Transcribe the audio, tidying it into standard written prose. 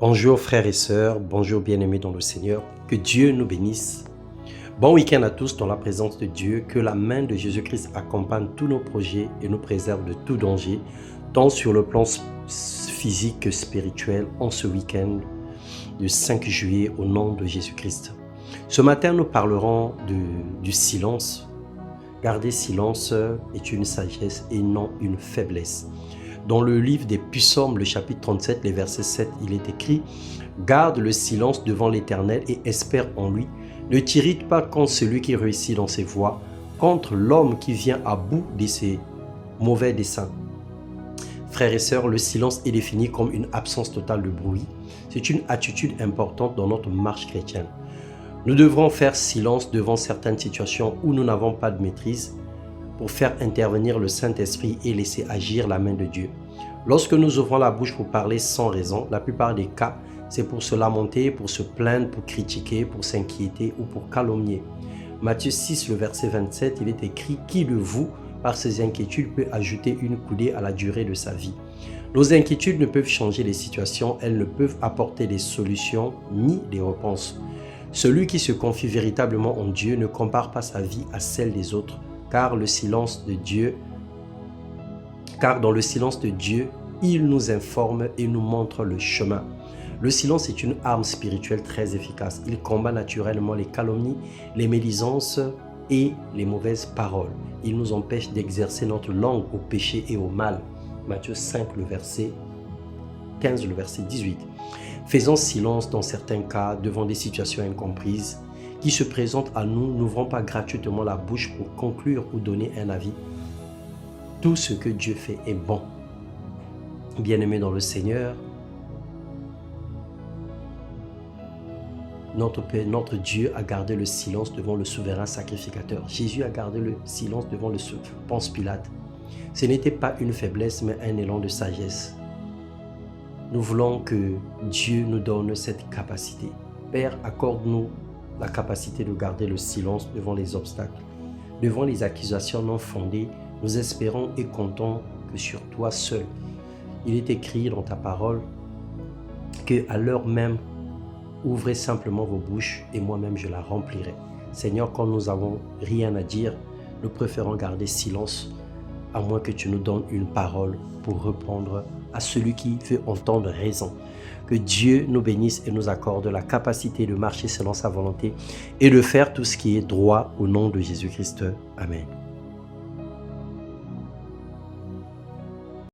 Bonjour frères et sœurs, bonjour bien-aimés dans le Seigneur, que Dieu nous bénisse. Bon week-end à tous dans la présence de Dieu, que la main de Jésus-Christ accompagne tous nos projets et nous préserve de tout danger, tant sur le plan physique que spirituel, en ce week-end du 5 juillet au nom de Jésus-Christ. Ce matin, nous parlerons du silence. Garder silence est une sagesse et non une faiblesse. Dans le livre des Psaumes, le chapitre 37, les versets 7, il est écrit « Garde le silence devant l'Éternel et espère en lui. Ne t'irrite pas contre celui qui réussit dans ses voies, contre l'homme qui vient à bout de ses mauvais desseins. » Frères et sœurs, le silence est défini comme une absence totale de bruit. C'est une attitude importante dans notre marche chrétienne. Nous devrons faire silence devant certaines situations où nous n'avons pas de maîtrise, pour faire intervenir le Saint-Esprit et laisser agir la main de Dieu. Lorsque nous ouvrons la bouche pour parler sans raison, la plupart des cas, c'est pour se lamenter, pour se plaindre, pour critiquer, pour s'inquiéter ou pour calomnier. Matthieu 6, le verset 27, il est écrit « Qui de vous, par ses inquiétudes, peut ajouter une coudée à la durée de sa vie ?» Nos inquiétudes ne peuvent changer les situations, elles ne peuvent apporter des solutions ni des réponses. Celui qui se confie véritablement en Dieu ne compare pas sa vie à celle des autres, car dans le silence de Dieu, il nous informe et nous montre le chemin. Le silence est une arme spirituelle très efficace. Il combat naturellement les calomnies, les médisances et les mauvaises paroles. Il nous empêche d'exercer notre langue au péché et au mal. Matthieu 5, le verset 15, le verset 18. Faisons silence dans certains cas devant des situations incomprises qui se présentent à nous. N'ouvrons pas gratuitement la bouche pour conclure ou donner un avis. Tout ce que Dieu fait est bon. Bien-aimés dans le Seigneur, notre Dieu a gardé le silence devant le souverain sacrificateur. Jésus a gardé le silence devant le Ponce Pilate. Ce n'était pas une faiblesse, mais un élan de sagesse. Nous voulons que Dieu nous donne cette capacité. Père, accorde-nous la capacité de garder le silence devant les obstacles, devant les accusations non fondées. Nous espérons et comptons que sur toi seul. Il est écrit dans ta parole qu'à l'heure même, ouvrez simplement vos bouches et moi-même je la remplirai. Seigneur, quand nous n'avons rien à dire, nous préférons garder silence, à moins que tu nous donnes une parole pour répondre à celui qui veut entendre raison. Que Dieu nous bénisse et nous accorde la capacité de marcher selon sa volonté et de faire tout ce qui est droit au nom de Jésus-Christ. Amen.